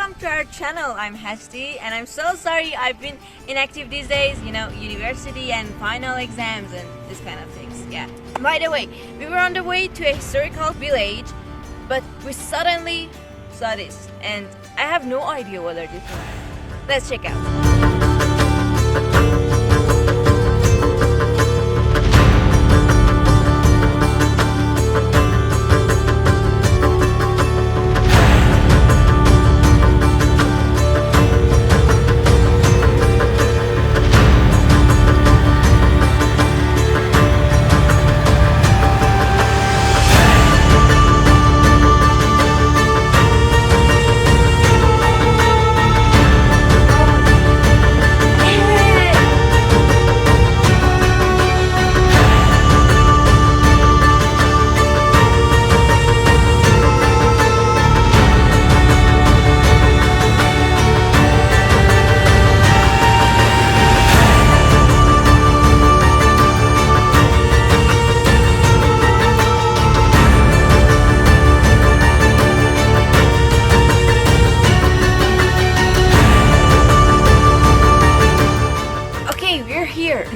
welcome to our channel. I'm Hasti and I'm so sorry I've been inactive these days, you know, university and final exams and this kind of things. Yeah. By the way, we were on the way to a historical village, but we suddenly saw this and I have no idea what they're doing. Let's check out.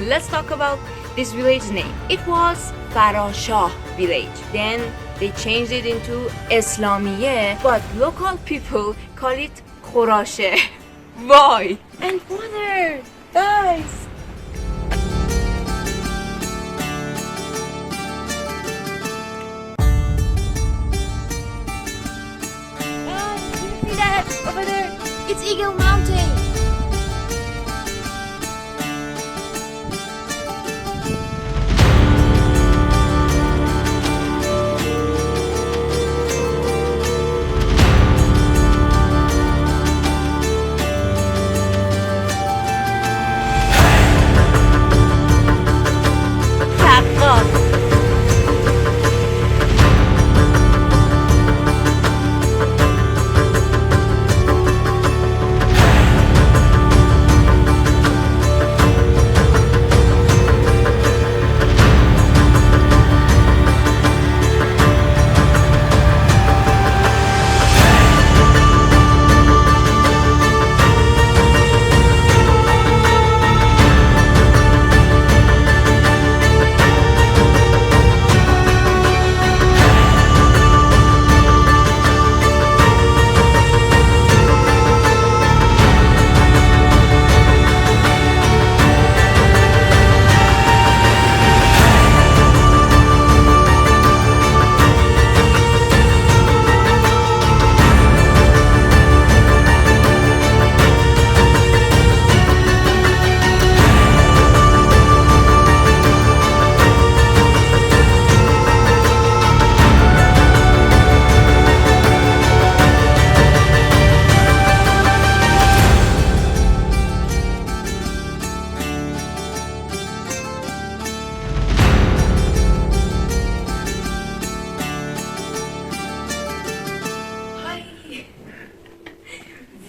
Let's talk about this village name. It was Farashah village. Then they changed it into Islamiyeh, but local people call it Farashah. Why? And water, guys. Guys, you see that over there? It's Eagle Mountain.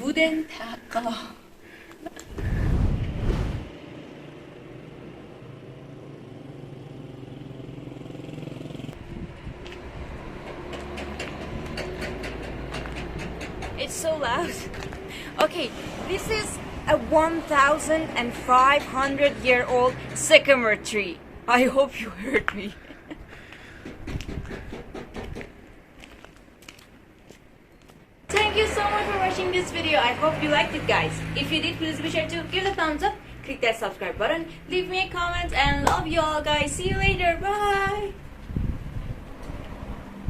Wooden tackle. It's so loud. Okay, this is a 1,500-year-old sycamore tree. I hope you heard me. Thank you so much for watching this video. I hope you liked it, guys. If you did, please be sure to give it a thumbs up, click that subscribe button, leave me a comment, and love you all, guys. See you later. Bye.